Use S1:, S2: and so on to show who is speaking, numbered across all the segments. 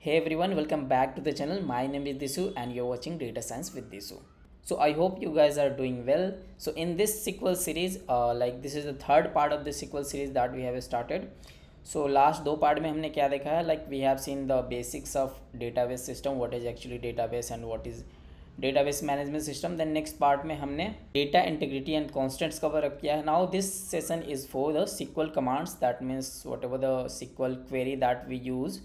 S1: Hey everyone, welcome back to the channel. My name is Disu and you're watching Data Science with Disu. So I hope you guys are doing well. So in this SQL series, this is the third part of the SQL series that we have started. So last दो part में हमने क्या देखा है, like we have seen the basics of database system, what is actually database and what is database management system. Then next part में हमने data integrity and constants cover up किया है. Now this session is for the SQL commands, that means whatever the SQL query that we use.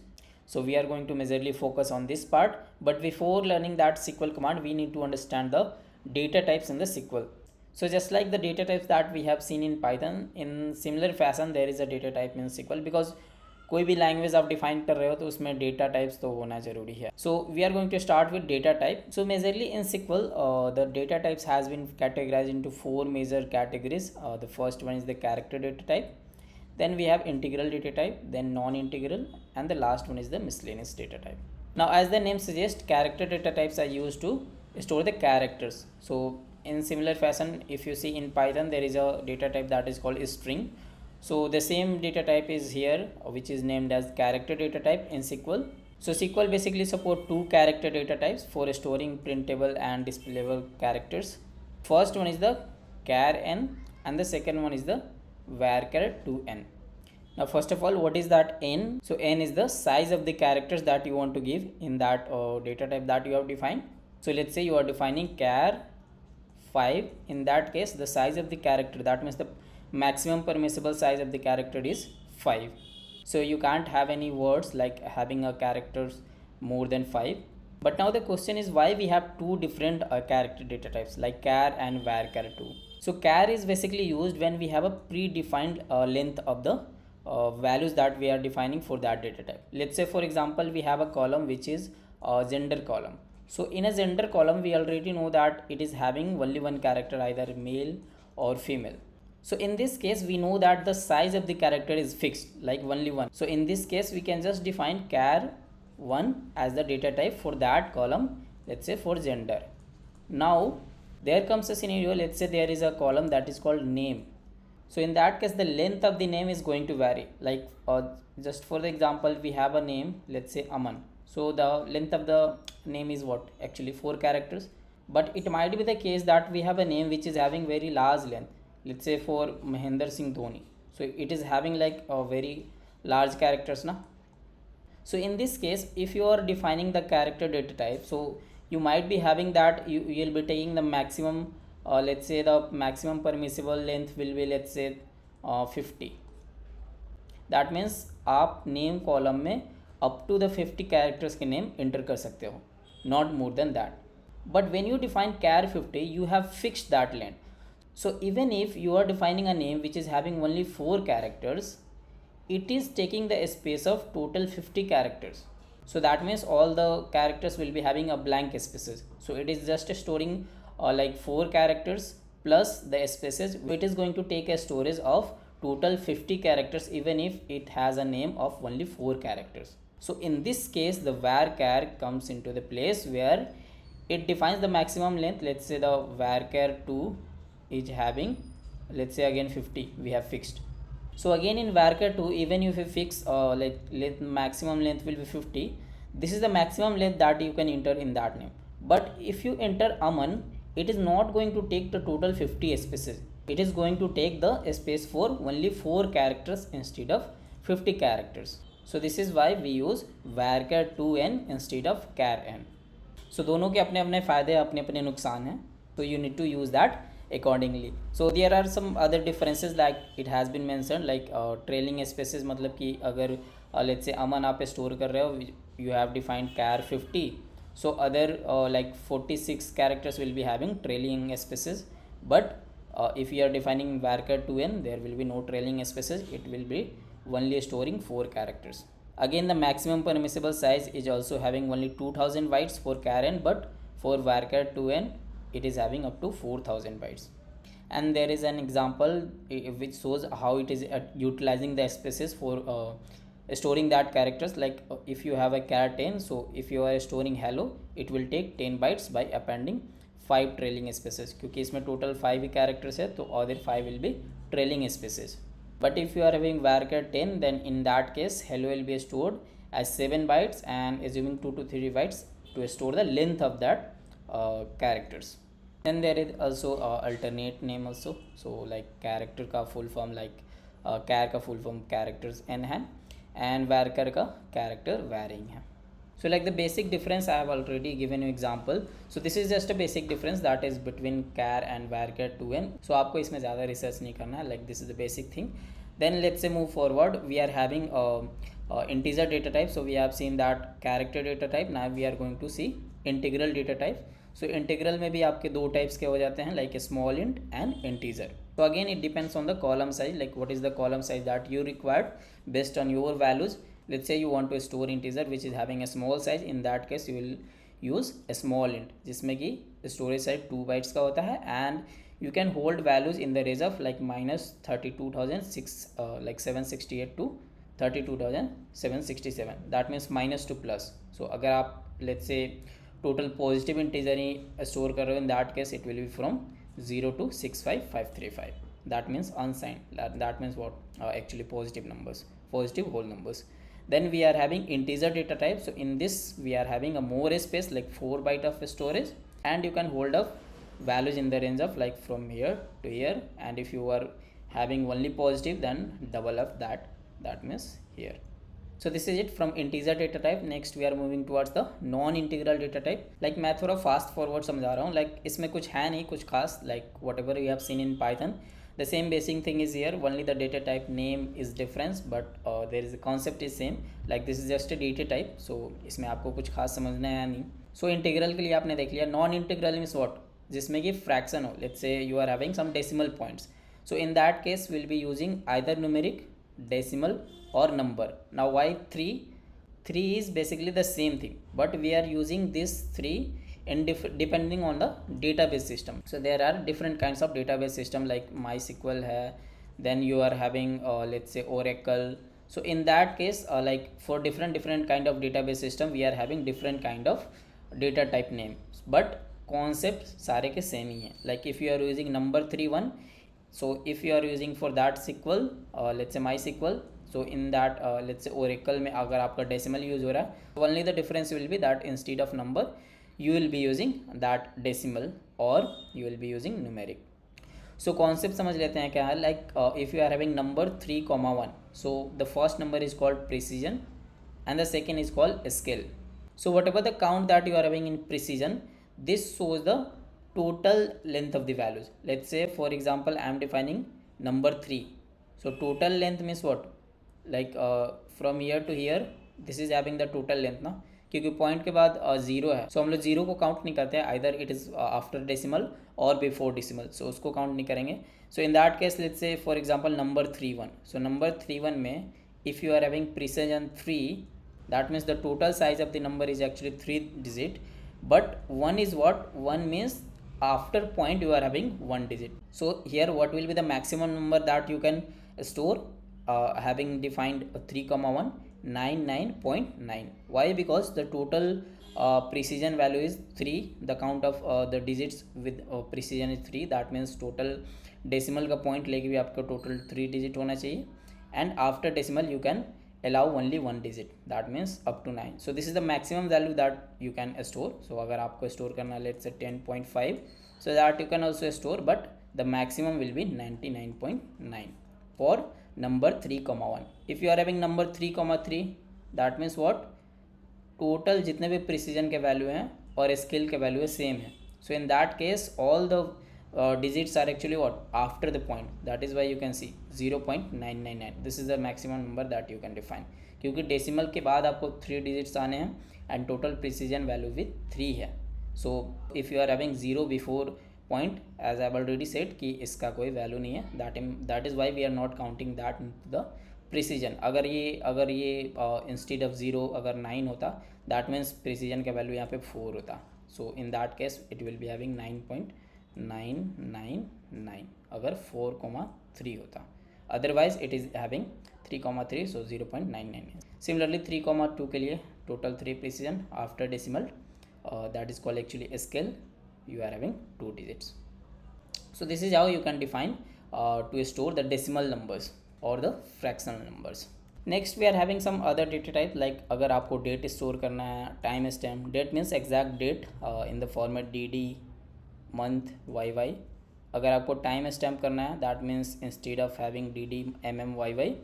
S1: So we are going to majorly focus on this part, but before learning that SQL command, we need to understand the data types in the SQL. So just like the data types that we have seen in Python, in similar fashion there is a data type in SQL, because कोई भी language आप define कर रहे हो तो उसमें data types तो होना जरूरी है. So we are going to start with data type. So majorly in SQL the data types has been categorised into 4 major categories. The first one is the character data type, then we have integral data type, then non-integral, and the last one is the miscellaneous data type. Now as the name suggests, character data types are used to store the characters. So in similar fashion, if you see in Python there is a data type that is called string. So the same data type is here, which is named as character data type in SQL. So SQL basically support two character data types for storing printable and displayable characters. First one is the char n and the second one is the varchar 2n. Now first of all, what is that n? So n is the size of the characters that you want to give in that data type that you have defined. So let's say you are defining char 5. In that case, the size of the character, that means the maximum permissible size of the character is 5. So you can't have any words like having a characters more than 5. But now the question is why we have two different character data types like char and varchar 2. So char is basically used when we have a predefined length of the values that we are defining for that data type. Let's say for example we have a column which is a gender column. So in a gender column we already know that it is having only one character, either male or female. So in this case we know that the size of the character is fixed, like only one. So in this case we can just define char 1 as the data type for that column, let's say for gender. Now there comes a scenario, let's say there is a column that is called name. So in that case the length of the name is going to vary, like just for the example we have a name, let's say Aman. So the length of the name is what, actually 4 characters. But it might be the case that we have a name which is having very large length, let's say for Mahendra Singh Dhoni. So it is having like a very large characters na. So in this case if you are defining the character data type, so you might be having that you will be taking the maximum, let's say the maximum permissible length will be, let's say 50. That means आप name column में up to the 50 characters के name enter कर सकते हो, not more than that. But when you define char 50, you have fixed that length. So even if you are defining a name which is having only 4 characters, it is taking the space of total 50 characters. So that means all the characters will be having a blank spaces. So it is just storing like 4 characters plus the spaces. It is going to take a storage of total 50 characters even if it has a name of only 4 characters. So in this case the varchar comes into the place where it defines the maximum length. Let's say the varchar 2 is having, let's say again 50 we have fixed. So again in varchar 2, even if you fix maximum length will be 50, this is the maximum length that you can enter in that name. But if you enter Aman, it is not going to take the total 50 spaces. It is going to take the space for only 4 characters instead of 50 characters. So this is why we use varchar 2n instead of char n. So दोनों के अपने अपने फ़ायदे अपने अपने नुकसान हैं. So you need to use that accordingly. So there are some other differences like it has been mentioned, like trailing spaces, मतलब कि अगर let's say अमन आप store कर रहे हो, you have defined char 50, so other like 46 characters will be having trailing spaces. But if you are defining varchar 2n, there will be no trailing spaces, it will be only storing 4 characters. Again the maximum permissible size is also having only 2000 bytes for char n, but for varchar 2n it is having up to 4000 bytes. And there is an example which shows how it is utilizing the spaces for storing that characters. Like if you have a char 10, so if you are storing hello, it will take 10 bytes by appending 5 trailing spaces, क्योंकि इसमें total 5 characters है तो other 5 will be trailing spaces. But if you are having varchar 10, then in that case hello will be stored as 7 bytes and assuming 2 to 3 bytes to store the length of that characters. Then there is also alternate name also. So like character का full form like char का full form characters n है and varchar का character varying है. So like the basic difference I have already given you example. So this is just a basic difference that is between char and varchar 2n. So आपको इसमें ज़्यादा research नहीं करना है, like this is the basic thing. Then let's say move forward. We are having integer data type. So we have seen that character data type. Now we are going to see integral data type. So integral में भी आपके दो types के हो जाते हैं, like small int and integer. So again it depends on the column size, like what is the column size that you required based on your values. Let's say you want to store integer which is having a small size. In that case you will use a small int जिसमें कि storage size 2 bytes का होता है and you can hold values in the range of like minus 32,006 like 768 to 32,767. That means minus to plus. So अगर आप let's say total positive integer he store कर रहे हो, in that case it will be from 0 to 65535. That means unsigned. That means what? Actually positive numbers, positive whole numbers. Then we are having integer data type. So in this we are having a more space like 4 byte of storage and you can hold up values in the range of like from here to here, and if you are having only positive then double of that, that means here. So this is it from integer data type. Next we are moving towards the non integral data type. like मैं थोड़ा fast forward समझा रहा हूँ, like इसमें कुछ है नहीं कुछ खास, like whatever you have seen in Python the same basic thing is here, only the data type name is difference but there is a concept is same. like this is just a data type, so इसमें आपको कुछ खास समझना है नहीं. so integral के लिए आपने देख लिया. non integral means what? जिसमें कि fraction हो, let's say you are having some decimal points. so in that case we'll be using either numeric, decimal or number. now why 3 is basically the same thing but we are using this 3 in depending on the database system. so there are different kinds of database system like MySQL hai, then you are having let's say Oracle. so in that case like for different kind of database system we are having different kind of data type names but concept सारे के same ही है. like if you are using number 3 1, so if you are using for that SQL let's say MySQL, so in that let's say Oracle में अगर आपका decimal use हो रहा है, only the difference will be that instead of number you will be using that decimal or you will be using numeric. so concept समझ लेते हैं क्या है. like if you are having number 3,1, so the first number is called precision and the second is called scale. so whatever the count that you are having in precision, this shows the total length of the values. let's say for example I am defining number 3, so total length means what? like from here to here this is having the total length ना, क्योंकि point के बाद zero है. सो हम लोग zero को count नहीं करते हैं, either it is after decimal और बिफोर डेसिमल, सो उसको काउंट नहीं करेंगे. So in that case let's say for example number 3 1. So number 3 1 में if you are having precision 3, that means the total size of the number is actually 3 digit but 1 is what? 1 means after point you are having 1 digit. so here what will be the maximum number that you can store? Having defined 3,1 99.9. why? because the total precision value is 3, the count of the digits with precision is 3, that means total decimal का point लेके भी आपका total 3 digit होना चाहिए and after decimal you can allow only 1 digit, that means up to 9. so this is the maximum value that you can store. so अगर आपको store करना let's say 10.5, so that you can also store but the maximum will be 99.9 for number 3,1. if you are having number 3,3, that means what? Total जितने भी precision के value हैं और scale के value है सेम है. So in that case all the digits are actually what? after the point. that is why you can see 0.999. this is the maximum number that you can define, क्योंकि decimal के बाद आपको 3 digits आने हैं and total precision value with 3 है. So if you are having 0 before point, as I already said कि इसका कोई वैल्यू नहीं है, that is why we are not counting that in the precision. अगर ये इंस्टेड ऑफ 0 अगर 9 होता, दैट मीन्स प्रिसीजन का वैल्यू यहाँ पे 4 होता. So in that case it will be having 9.999 अगर 4,3 होता. Otherwise it is having 3,3, so 0.99. Similarly 3,2 के लिए total 3 precision after decimal, that is called actually scale. you are having 2 digits. so this is how you can define to store the decimal numbers or the fractional numbers. Next we are having some other data type, like अगर आपको date store करना है, time stamp, date means exact date in the format D D, month, Y Y. अगर आपको time stamp करना है, that means instead of having D D M M Y Y,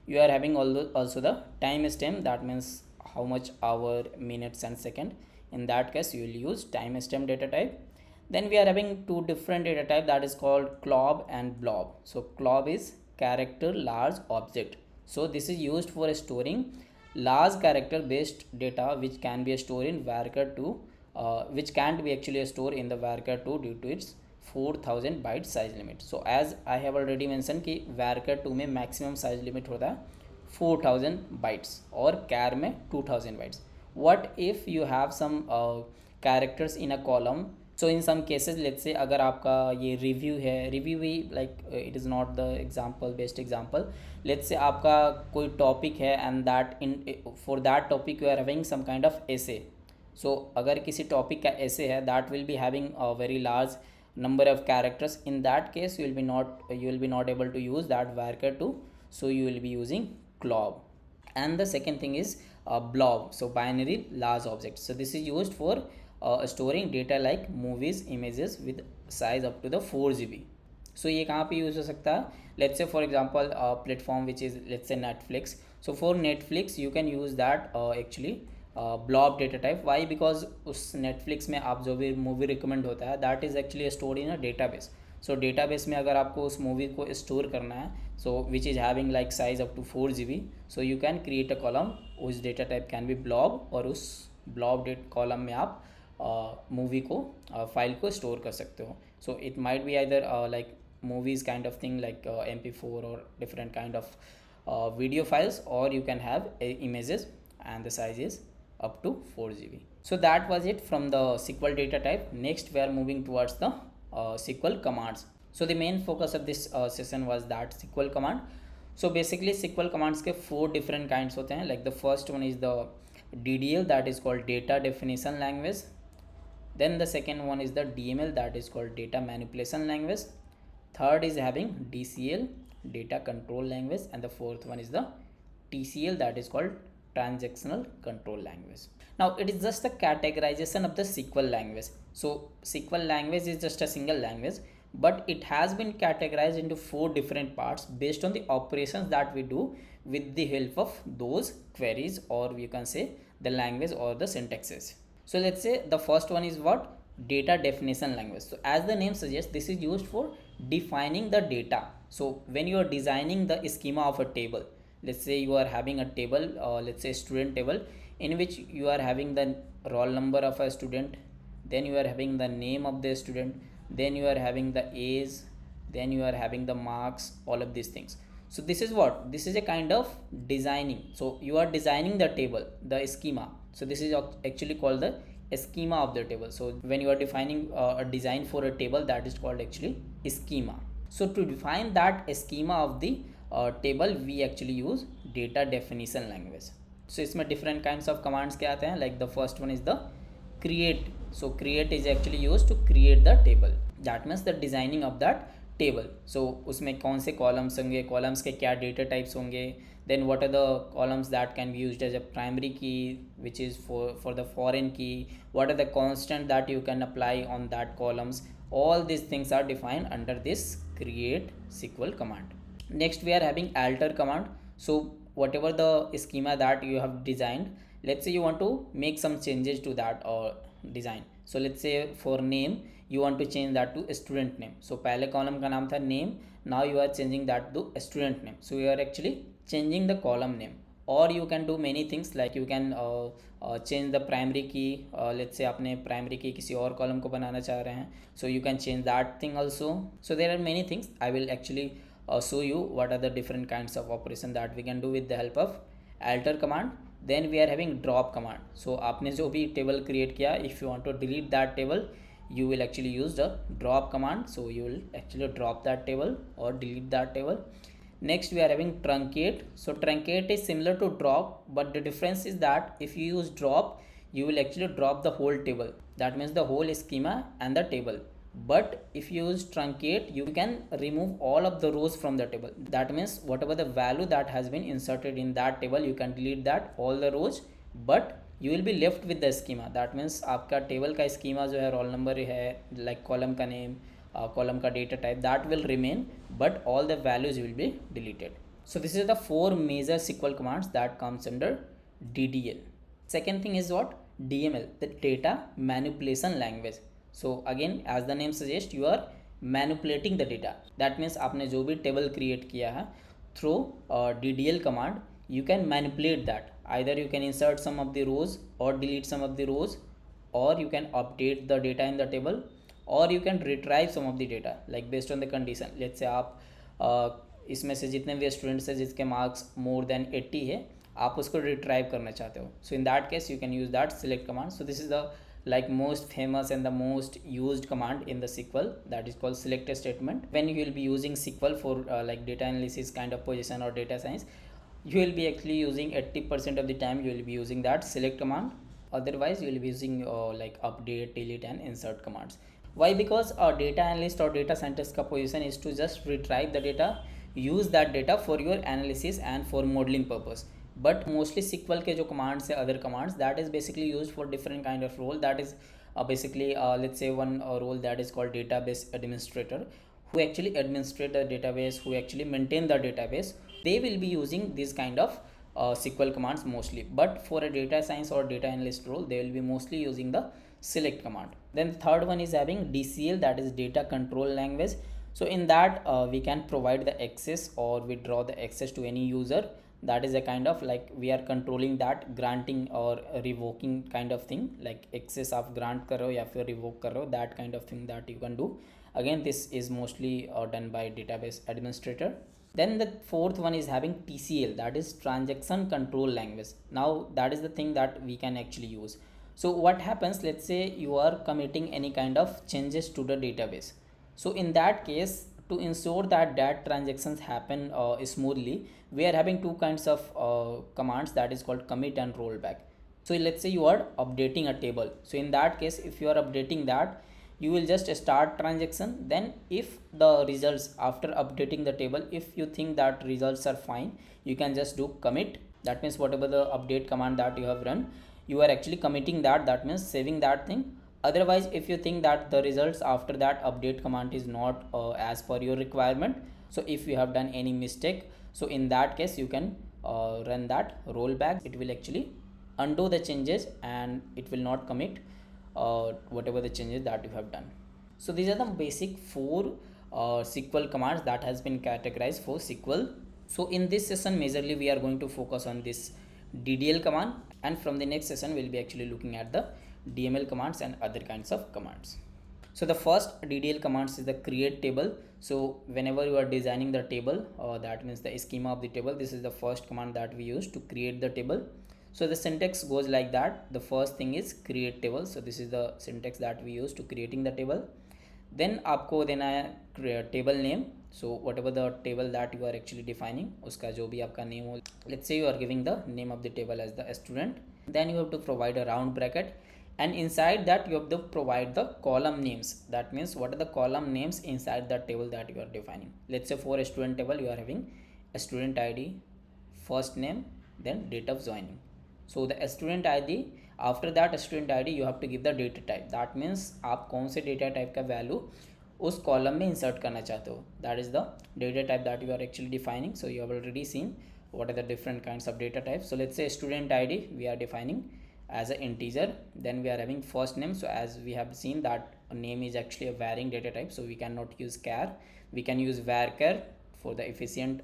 S1: you are having also the time stamp, that means how much hour, minutes and second. In that case you will use time stamp data type. Then we are having two different data type, that is called clob and blob. So clob is character large object, so this is used for storing large character based data which can be stored in varchar2, which can't be actually stored in the varchar2 due to its 4000 byte size limit. So as I have already mentioned कि varchar2 में maximum size limit होता है 4000 bytes और car में 2000 bytes. What if you have some characters in a column? So in some cases, let's say अगर आपका ये review है, review भी like it is not the example, best example. Let's say आपका कोई topic है and that in for that topic you are having some kind of essay. So अगर किसी topic का essay है, that will be having a very large number of characters. In that case you will be not able to use that varchar2, so you will be using clob. And the second thing is blob, so binary large object. So this is used for storing data like movies, images with size up to the 4 GB. So ये कहाँ पे use हो सकता है? Let's say for example platform which is let's say Netflix. So for Netflix you can use that actually blob data type. Why? Because उस Netflix में आप जो भी मूवी रिकमेंड होता है that is actually stored in a database. So database में अगर आपको उस मूवी को स्टोर करना है, so which is having like size up to 4 GB, so you can create a column, उस data type can be blob, और उस ब्लॉब डेट कॉलम में आप मूवी को फाइल को स्टोर कर सकते हो. So it might be either like movies kind of thing like mp4 or different kind of video files, or you can have images and the size is up to 4 GB. So that was it from the SQL data type. Next we are moving towards the SQL commands. So the main focus of this session was that SQL command. So basically SQL commands के 4 different kinds होते हैं. Like the first one is the DDL, that is called data definition language. Then the second one is the DML, that is called data manipulation language. Third is having DCL, data control language, and the fourth one is the TCL, that is called transactional control language. Now it is just the categorization of the SQL language. So SQL language is just a single language, but it has been categorized into 4 different parts based on the operations that we do with the help of those queries, or you can say the language or the syntaxes. So let's say the first one is what? Data definition language. So as the name suggests, this is used for defining the data. So when you are designing the schema of a table, let's say you are having a table, let's say student table, in which you are having the roll number of a student, then you are having the name of the student, then you are having the age, then you are having the marks, all of these things. So this is what? This is a kind of designing. So you are designing the table, the schema. So this is actually called the schema of the table. So when you are defining a design for a table, that is called actually schema. So to define that schema of the table, we actually use data definition language. So इसमें different kinds of commands क्या आते हैं? Like the first one is the create. So create is actually used to create the table. That means the designing of that table. So उसमें कौन से columns होंगे, columns के क्या data types होंगे, then what are the columns that can be used as a primary key, which is for the foreign key, what are the constant that you can apply on that columns. All these things are defined under this create SQL command. Next we are having alter command. So whatever the schema that you have designed, let's say you want to make some changes to that design. So let's say for name you want to change that to student name. So पहले column का नाम था name, now you are changing that to student name. So you are actually changing the column name. Or you can do many things, like you can change the primary key. Let's say आपने primary key किसी और column को बनाना चाह रहे हैं, so you can change that thing also. So there are many things. I will actually show you what are the different kinds of operation that we can do with the help of alter command. Then we are having drop command. So आपने जो भी table create किया, if you want to delete that table, you will actually use the drop command. So you will actually drop that table or delete that table. Next we are having truncate. So truncate is similar to drop, but the difference is that if you use drop, you will actually drop the whole table. That means the whole schema and the table. but if you use truncate, you can remove all of the rows from the table. That means whatever the value that has been inserted in that table, you can delete that all the rows, but you will be left with the schema. That means आपका table का schema जो है, roll number है, like column का name, column का data type, that will remain, but all the values will be deleted. So this is the 4 major SQL commands that comes under DDL. Second thing is what? DML, the data manipulation language. So again, as the name suggests, you are manipulating the data. That means आपने जो भी table create किया है through DDL command, you can manipulate that. Either you can insert some of the rows or delete some of the rows, or you can update the data in the table, or you can retrieve some of the data like based on the condition. Let's say आप इसमें से जितने भी students हैं जिसके marks more than 80 है, आप उसको रिट्राइव करना चाहते हो. So in that case you can use that select command. So this is the like most famous and the most used command in the SQL, that is called select statement. When you will be using SQL for like data analysis kind of position or data science, you will be actually using 80% of the time you will be using that select command. Otherwise you will be using like update, delete and insert commands. Why? Because a data analyst or data scientist ka position is to just retrieve the data, use that data for your analysis and for modeling purpose. But mostly SQL के जो commands है, other commands, that is basically used for different kind of role. That is basically let's say one role that is called database administrator, who actually administrate the database, who actually maintain the database. They will be using this kind of SQL commands mostly. But for a data science or data analyst role, they will be mostly using the select command. Then the third one is having DCL, that is data control language. So in that we can provide the access or withdraw the access to any user. That is a kind of like we are controlling that granting or revoking kind of thing, like access आप grant कर रहे हो या फिर revoke कर रहे हो, that kind of thing that you can do. Again, this is mostly done by database administrator. Then the fourth one is having TCL, that is transaction control language. Now that is the thing that we can actually use. So what happens, let's say you are committing any kind of changes to the database. So in that case, to ensure that transactions happen smoothly, we are having two kinds of commands, that is called commit and rollback. So let's say you are updating a table. So in that case, if you are updating that, you will just start transaction. Then if the results after updating the table, if you think that results are fine, you can just do commit. That means whatever the update command that you have run, you are actually committing that. That means saving that thing. Otherwise, if you think that the results after that update command is not as per your requirement, so if you have done any mistake, so in that case you can run that rollback. It will actually undo the changes and it will not commit whatever the changes that you have done. So these are the basic 4 SQL commands that has been categorized for SQL. So in this session majorly we are going to focus on this DDL command, and from the next session we'll be actually looking at the DML commands and other kinds of commands. So the first DDL commands is the create table. So whenever you are designing the table, that means the schema of the table, this is the first command that we use to create the table. So the syntax goes like that. The first thing is create table. So this is the syntax that we use to creating the table. Then आपको देना है table name. So whatever the table that you are actually defining, उसका जो भी आपका name हो, let's say you are giving the name of the table as the student. Then you have to provide a round bracket, and inside that you have to provide the column names. That means what are the column names inside the table that you are defining. Let's say for a student table you are having a student ID, first name, then date of joining. So the student ID, after that student ID you have to give the data type. That means आप कौन से data type का value उस column में insert करना चाहते हो. That is the data type that you are actually defining. So you have already seen what are the different kinds of data types. So let's say student ID we are defining as an integer. Then we are having first name. So as we have seen that a name is actually a varying data type, so we cannot use char, we can use varchar for the efficient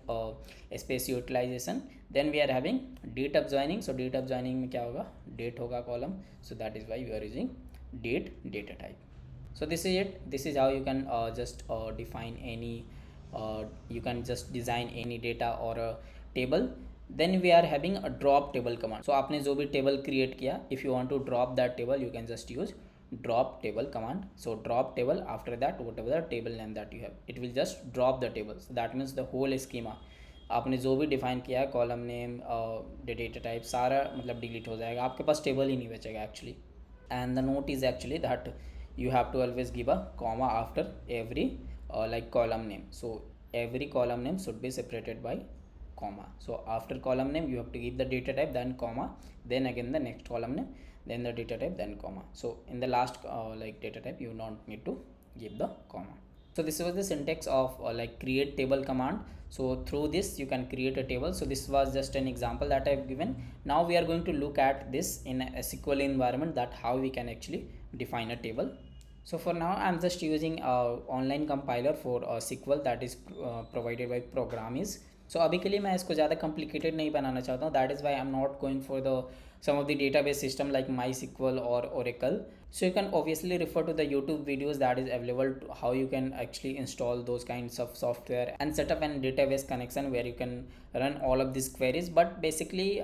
S1: space utilization. Then we are having date of joining. So date of joining में क्या होगा, date होगा column. So that is why we are using date data type. So this is it. This is how you can just define any you can just design any data or a table. Then we are having a drop table command. So आपने जो भी table create किया, if you want to drop that table, you can just use drop table command. So drop table, after that whatever the table name that you have, it will just drop the table. So that means the whole schema आपने जो भी define किया है, column name, data type, सारा मतलब delete हो जाएगा, आपके पास table ही नहीं बचेगा actually. And the note is actually that you have to always give a comma after every like column name. So every column name should be separated by comma. So after column name you have to give the data type, then comma, then again the next column name, then the data type, then comma. So in the last like data type you don't need to give the comma. So this was the syntax of like create table command. So through this you can create a table. So this was just an example that I've given. Now we are going to look at this in a SQL environment, that how we can actually define a table. So for now I'm just using a online compiler for SQL that is provided by Programmers. So अभी के लिए मैं इसको ज़्यादा complicated नहीं बनाना चाहता हूँ. That is why I'm not going for the some of the database system like MySQL or Oracle. So you can obviously refer to the YouTube videos that is available to how you can actually install those kinds of software and set up an database connection where you can run all of these queries. But basically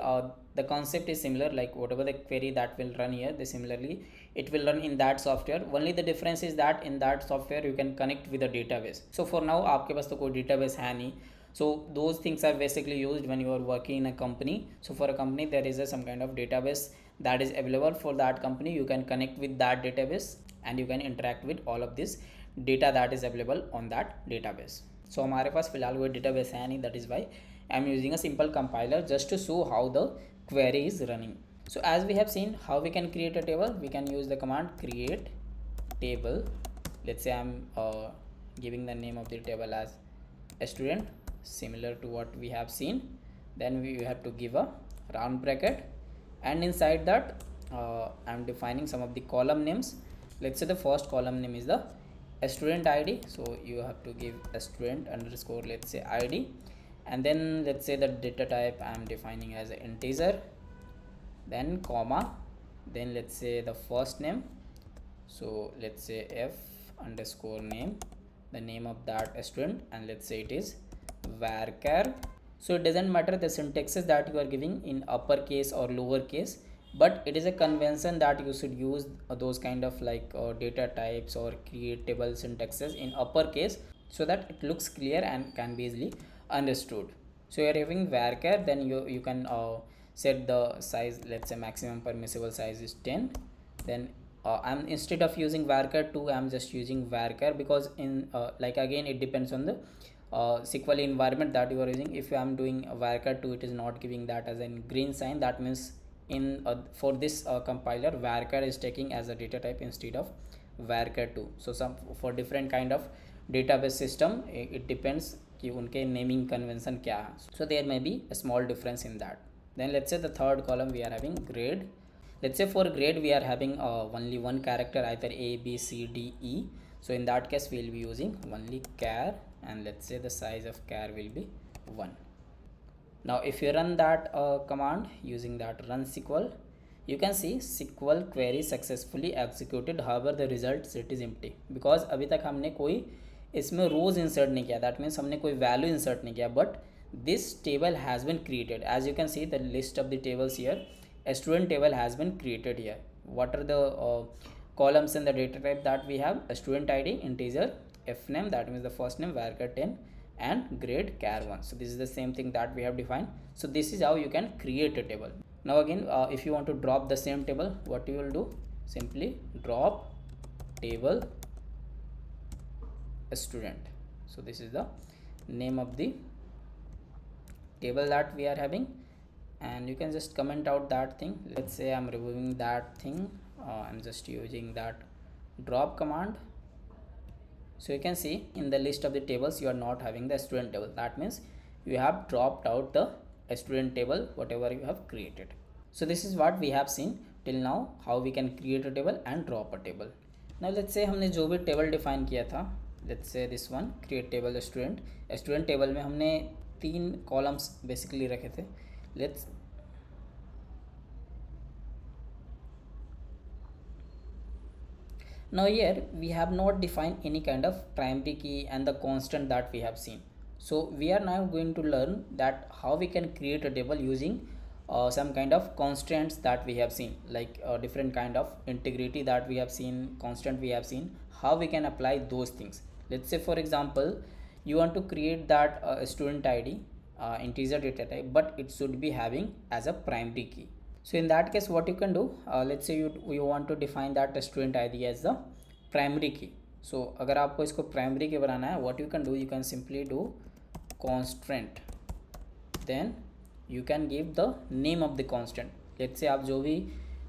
S1: the concept is similar, like whatever the query that will run here, they similarly it will run in that software. Only the difference is that in that software you can connect with a database. So for now आपके पास तो कोई database है नहीं. So those things are basically used when you are working in a company. So for a company there is some kind of database that is available for that company. You can connect with that database and you can interact with all of this data that is available on that database. So हमारे पास फिलहाल कोई database है नहीं, that is why I am using a simple compiler just to show how the query is running. So as we have seen how we can create a table, we can use the command create table. Let's say I'm giving the name of the table as a student, similar to what we have seen. Then we have to give a round bracket, and inside that I'm defining some of the column names. Let's say the first column name is the student ID, so you have to give a student underscore, let's say ID, and then let's say the data type I'm defining as an integer, then comma, then let's say the first name, so let's say f underscore name, the name of that student, and let's say it is varchar. So it doesn't matter the syntaxes that you are giving in uppercase or lowercase, but it is a convention that you should use those kind of like data types or creatable syntaxes in uppercase so that it looks clear and can be easily understood. So you are having varchar, then you can set the size, let's say maximum permissible size is 10. Then I'm, instead of using varchar 2, I'm just using varchar, because in like again it depends on the SQL environment that you are using. If I am doing varchar 2, it is not giving that as a green sign. That means in for this compiler varchar is taking as a data type instead of varchar 2. So some for different kind of database system it depends कि उनके naming convention क्या है. So there may be a small difference in that. Then let's say the third column we are having grade. Let's say for grade we are having only one character, either A, B, C, D, E. So in that case we will be using only char, and let's say the size of char will be 1. Now if you run that command using that run SQL, you can see SQL query successfully executed, however the result set is empty, because अभी तक हमने कोई इसमें rows insert नहीं किया. That means हमने कोई value insert नहीं किया, but this table has been created. As you can see the list of the tables here, a student table has been created here. What are the columns and the data type that we have? A student ID, integer, f name, that means the first name, varchar 10, and grade char 1. So this is the same thing that we have defined. So this is how you can create a table. Now again if you want to drop the same table, what you will do, simply drop table student. So this is the name of the table that we are having, and you can just comment out that thing. Let's say I'm removing that thing. I'm just using that drop command. So you can see in the list of the tables you are not having the student table. That means you have dropped out the student table whatever you have created. So this is what we have seen till now, how we can create a table and drop a table. Now let's say हमने जो भी table define किया था, let's say this one, create table student. Student table में हमने 3 columns basically रखे थे. Let's now here we have not defined any kind of primary key and the constant that we have seen. So we are now going to learn that how we can create a table using some kind of constants that we have seen, like different kind of integrity that we have seen, constant we have seen, how we can apply those things. Let's say for example you want to create that student ID integer data type, but it should be having as a primary key. So in that case what you can do, let's say you want to define that student ID as the primary key. सो अगर आपको इसको primary key बनाना है, what you can do, you can simply do constant, then you can give the name of the constant. Let's say आप जो भी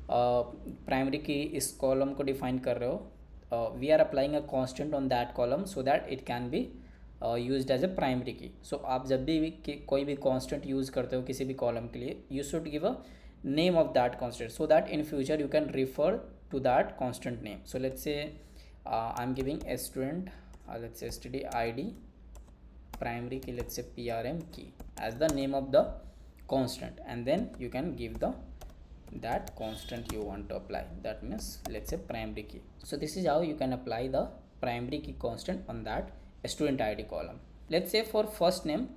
S1: primary की इस कॉलम को डिफाइन कर रहे हो, we are applying a constant on that column so that it can be used as a primary key. सो आप जब भी कोई भी कॉन्स्टेंट यूज़ करते हो किसी भी कॉलम के लिए, you should give a name of that constant so that in future you can refer to that constant name. So let's say I'm giving a student, let's say std primary key, let's say prm key as the name of the constant, and then you can give the that constant you want to apply, that means let's say primary key. So this is how you can apply the primary key constant on that student id column. Let's say for first name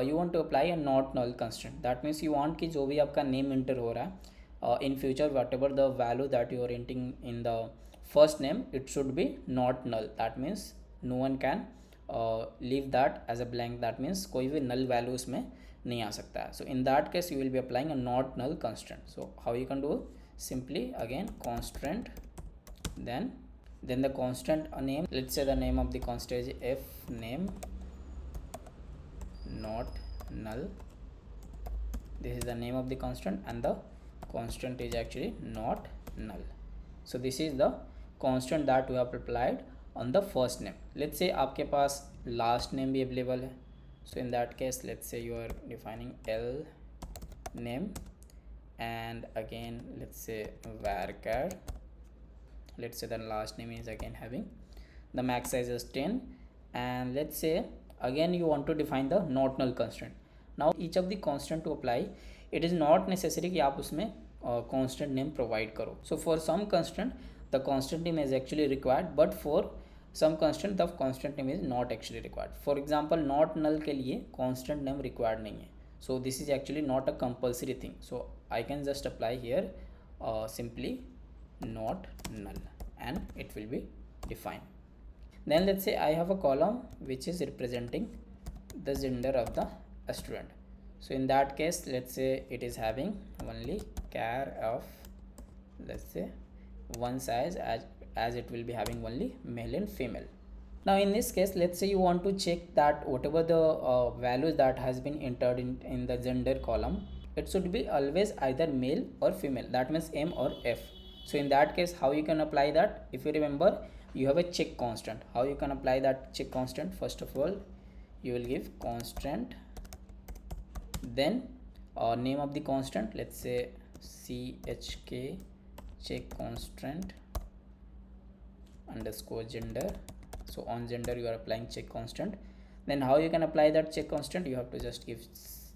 S1: you want to apply a not null constant. That means you want कि जो भी आपका name enter हो रहा है in future whatever the value that you are entering in the first name, it should be not null. That means no one can leave that as a blank. That means कोई भी null value उसमें नहीं आ सकता है. So in that case you will be applying a not null constant. So how you can do, simply again constant, then the constant name, let's say the name of the constant is f name not null. This is the name of the constant and the constant is actually not null. So this is the constant that we have applied on the first name. Let's say आपके पास last name भी available है. So in that case let's say you are defining l name and again let's say varchar, let's say the last name is again having the max size is 10, and let's say again you want to define the not null constant. Now each of the constant to apply, it is not necessary कि आप उसमें constant name provide करो. So for some constant the constant name is actually required, but for some constant the constant name is not actually required. For example not null के लिए constant name required नहीं है. So this is actually not a compulsory thing. So I can just apply here simply not null and it will be defined. Then let's say I have a column which is representing the gender of the student. So in that case let's say it is having only char of, let's say one size, as it will be having only male and female. Now in this case let's say you want to check that whatever the values that has been entered in the gender column, it should be always either male or female, that means m or f. So in that case how you can apply that, if you remember you have a check constant. How you can apply that check constant? First of all you will give constant, then name of the constant, let's say chk check constant underscore gender. So on gender you are applying check constant. Then how you can apply that check constant, you have to just give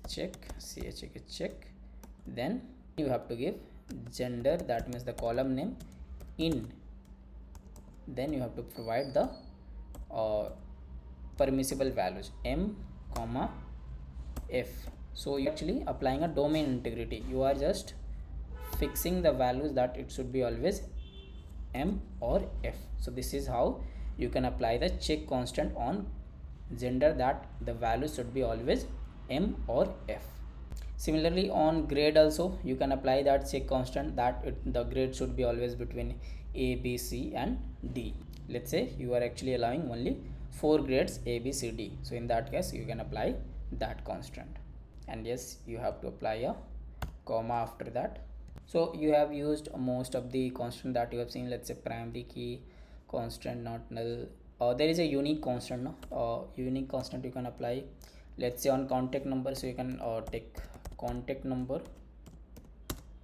S1: check check, then you have to give gender, that means the column name in, then you have to provide the permissible values m comma f. So you actually applying a domain integrity, you are just fixing the values that it should be always m or f. So this is how you can apply the check constant on gender, that the value should be always m or f. Similarly on grade also you can apply that check constant, that the grade should be always between a, b, c and d. Let's say you are actually allowing only 4 grades a, b, c, d. So in that case you can apply that constant, and yes you have to apply a comma after that. So you have used most of the constant that you have seen. Let's say primary key constant, not null. There is a unique constant, no? Unique constant you can apply. Let's say on contact number, so you can take contact number,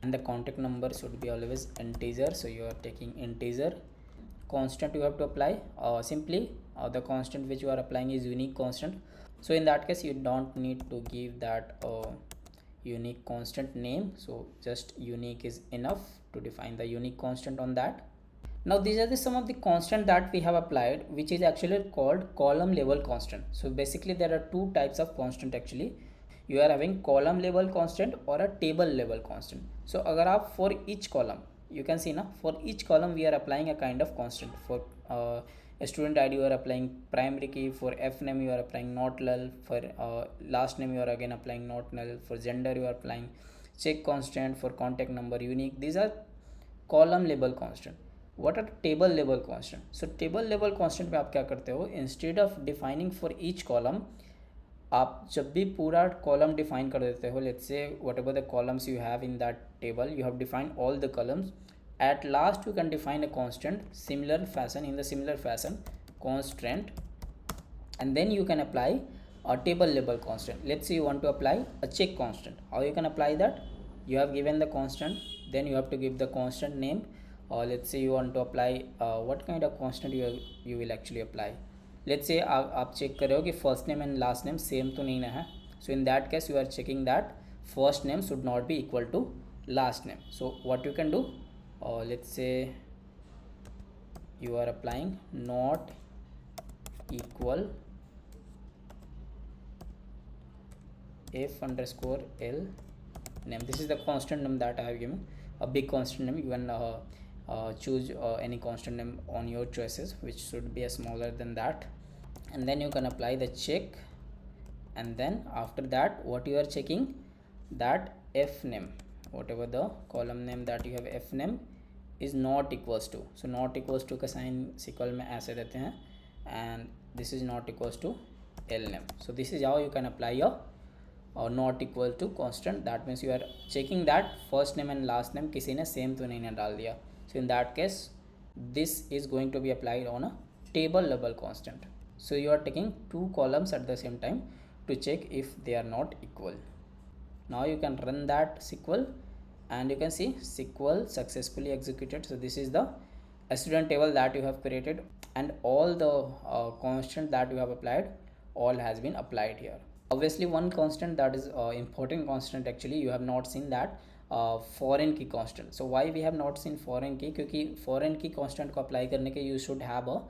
S1: and the contact number should be always integer, so you are taking integer. Constant you have to apply simply the constant which you are applying is unique constant. So in that case you don't need to give that unique constant name, so just unique is enough to define the unique constant on that. Now these are some of the constant that we have applied, which is actually called column level constant. So basically there are two types of constant actually. You are having column level constant or a table level constant. So agar aap for each column, you can see now, for each column we are applying a kind of constant. For student id you are applying primary key, for f name you are applying not null, for last name you are again applying not null, for gender you are applying check constant, for contact number unique. These are column level constant. what are table level constant? So table level constant में आप क्या करते हो, instead of defining for each column, आप जब भी पूरा column define कर देते हो, let's say what ever the columns you have in that table, you have defined all the columns, at last you can define a constant similar fashion, in the similar fashion constant, and then you can apply a table level constant. Let's say you want to apply a check constant. How you can apply that? You have given the constant, then you have to give the constant name, or let's say you want to apply what kind of constant you will actually apply. Let's say आप check कर रहे हो कि first name and last name same तो नहीं ना है, so in that case you are checking that first name should not be equal to last name. So what you can do, let's say you are applying not equal f underscore l name. This is the constant name that I have given, a big constant name. You can choose any constant name on your choices, which should be smaller than that, and then you can apply the check, and then after that what you are checking, that f name, whatever the column name that you have, f name is not equals to, so not equals to का sign SQL में ऐसे देते हैं, and this is not equals to l name. So this is how you can apply your not equal to constant. That means you are checking that first name and last name किसी ने same तो नहीं ना डाल दिया. So in that case this is going to be applied on a table level constant. So you are taking two columns at the same time to check if they are not equal. Now you can run that SQL, and you can see SQL successfully executed. So this is the student table that you have created, and all the constant that you have applied, all has been applied here. Obviously one constant that is important constant, actually you have not seen that foreign key constant. So why we have not seen foreign key? क्योंकि foreign key constant को apply करने के you should have a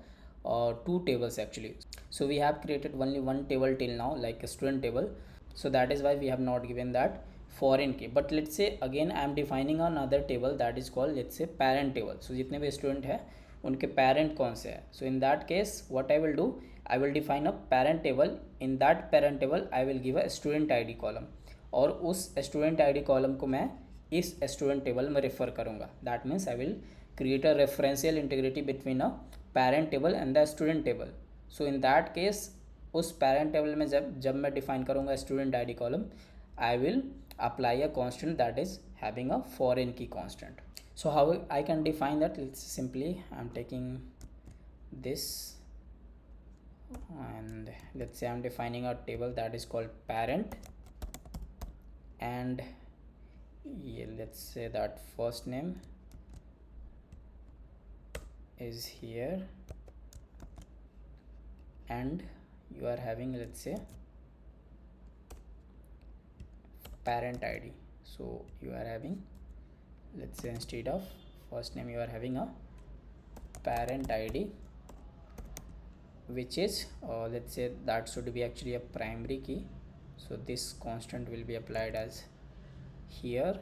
S1: two tables actually. So we have created only one table till now, like a student table, so that is why we have not given that foreign key. But let's say again I am defining another table that is called, let's say, parent table. So जितने भी student है उनके parent कौन से है? So in that case what I will do, I will define a parent table. In that parent table I will give a student ID column, और उस student ID column को मैं इस student table में refer करूँगा. That means I will create a referential integrity between a parent table and the student table. So in that case उस parent table में जब मैं define करूँगा student ID column, I will apply a constant that is having a foreign key constant. So how I can define that? Let's simply, I'm taking this, and let's say I'm defining a table that is called parent, and yeah, let's say that first name is here, and you are having, let's say, parent ID. So you are having, let's say, instead of first name you are having a parent ID, which is let's say that should be actually a primary key. So this constant will be applied as here,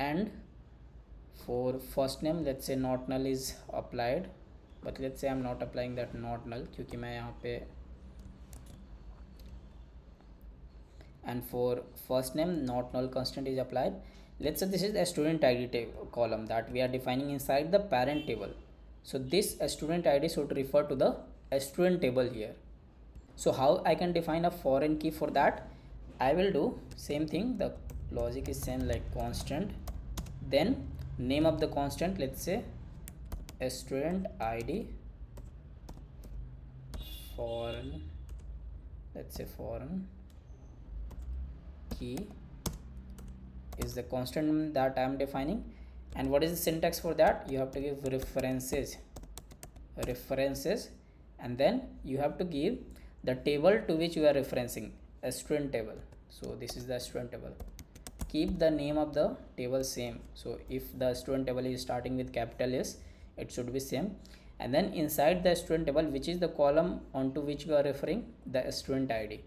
S1: and for first name let's say not null is applied, but let's say I'm not applying that not null क्योंकि मैं यहाँ पे, and for first name not null constant is applied. Let's say this is a student ID column that we are defining inside the parent table. So this student ID should refer to the student table here. So how I can define a foreign key? For that I will do same thing, the logic is same, like constant, then name of the constant, let's say a student ID foreign, let's say foreign key is the constant that I am defining. And what is the syntax for that? You have to give references, and then you have to give the table to which you are referencing, a student table. So this is the student table. Keep the name of the table same. So if the student table is starting with capital S, it should be same. And then inside the student table, which is the column onto which you are referring, the student ID.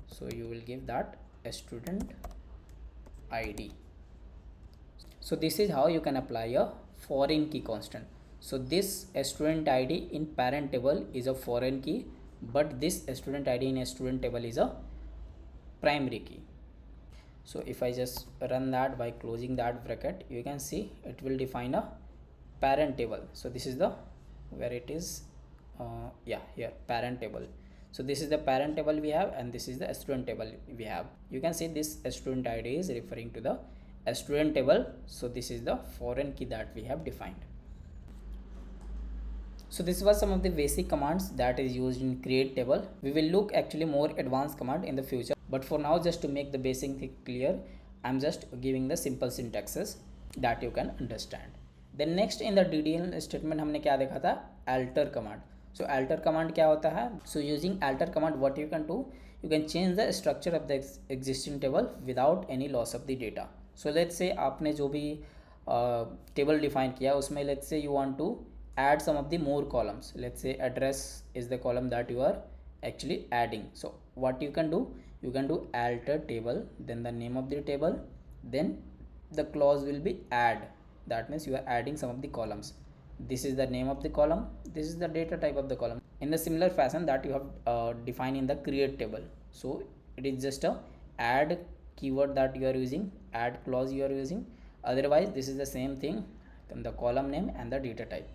S1: So you will give that a student ID. So this is how you can apply a foreign key constant. So this student ID in parent table is a foreign key, but this student ID in a student table is a primary key. So if I just run that by closing that bracket, you can see it will define a parent table. So this is the where it is, yeah, here parent table. So this is the parent table we have, and this is the student table we have. You can see this student id is referring to the student table. So this is the foreign key that we have defined. So this was some of the basic commands that is used in create table. We will look actually more advanced command in the future, but for now, just to make the basic thing clear, I'm just giving the simple syntaxes that you can understand. Then next in the DDL statement हमने क्या देखा था, alter command. So alter command क्या होता है? So using alter command, what you can do, you can change the structure of the existing table without any loss of the data. So let's say आपने जो भी table define किया उसमें let's say you want to add some of the more columns. Let's say address is the column that you are actually adding. So what you can do, you can do alter table, then the name of the table, then the clause will be add. That means you are adding some of the columns. This is the name of the column, this is the data type of the column, in the similar fashion that you have defined in the create table. So it is just a add keyword that you are using, add clause you are using. Otherwise this is the same thing, then the column name and the data type.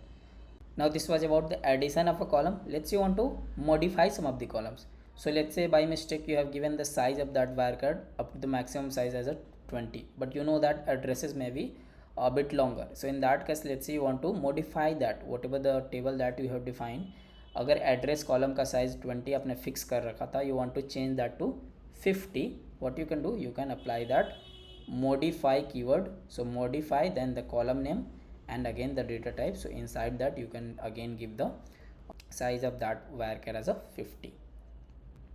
S1: Now this was about the addition of a column. Let's say you want to modify some of the columns. So let's say by mistake you have given the size of that varchar up to the maximum size as a 20, but you know that addresses may be a bit longer. So in that case, let's say you want to modify that, whatever the table that you have defined, अगर address column का size 20 आपने fix कर रखा था, you want to change that to 50. What you can do, you can apply that modify keyword. So modify, then the column name, and again the data type. So inside that you can again give the size of that varchar as a 50.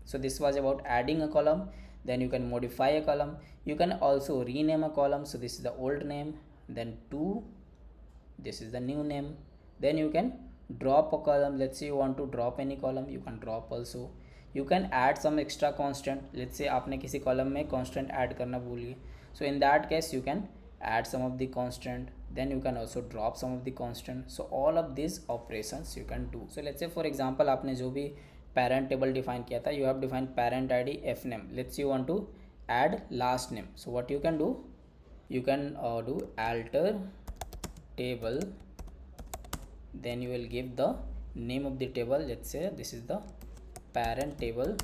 S1: So this was about adding a column. Then you can modify a column, you can also rename a column. So this is the old name, then 2, this is the new name. Then you can drop a column. Let's say you want to drop any column, you can drop also. You can add some extra constant. Let's say आपने किसी column में constant add करना भूल गए, so in that case you can add some of the constant. Then you can also drop some of the constant. So all of these operations you can do. So let's say for example आपने जो भी parent table define किया था, you have defined parent id fname. Let's say you want to add last name. So what you can do, you can do alter table, then you will give the name of the table. Let's say this is the parent table,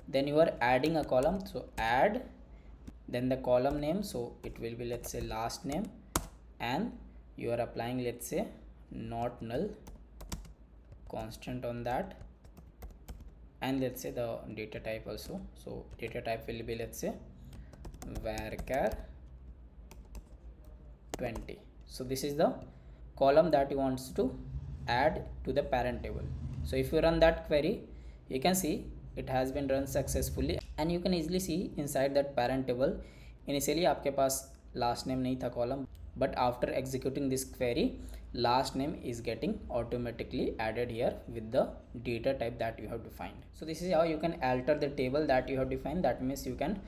S1: then you are adding a column, so add, then the column name, so it will be let's say last name, and you are applying let's say not null constant on that, and let's say the data type also. So data type will be let's say varchar 20. So this is the column that you want to add to the parent table. So if you run that query, you can see it has been run successfully, and you can easily see inside that parent table initially आपके पास last name नहीं था column, but after executing this query last name is getting automatically added here with the data type that you have defined. So this is how you can alter the table that you have defined. That means you can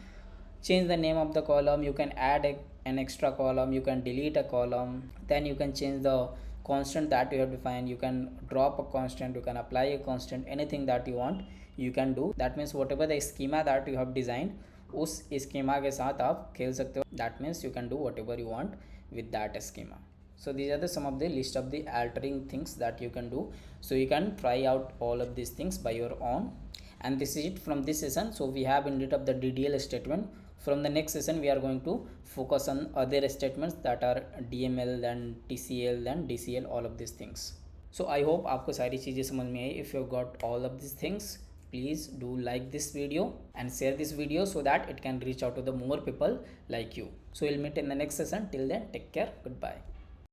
S1: change the name of the column, you can add an extra column, you can delete a column, then you can change the constant that you have defined, you can drop a constant, you can apply a constant, anything that you want you can do. That means whatever the schema that you have designed, उस schema के साथ आप खेल सकते हो. That means you can do whatever you want with that schema. So these are the some of the list of the altering things that you can do. So you can try out all of these things by your own. And this is it from this session. So we have ended up the DDL statement. From the next session we are going to focus on other statements that are DML, then TCL, then DCL, all of these things. So I hope आपको सारी चीज़ें समझ में आई. If you got all of these things, please do like this video and share this video so that it can reach out to the more people like you. So we'll meet in the next session. Till then, take care. Goodbye.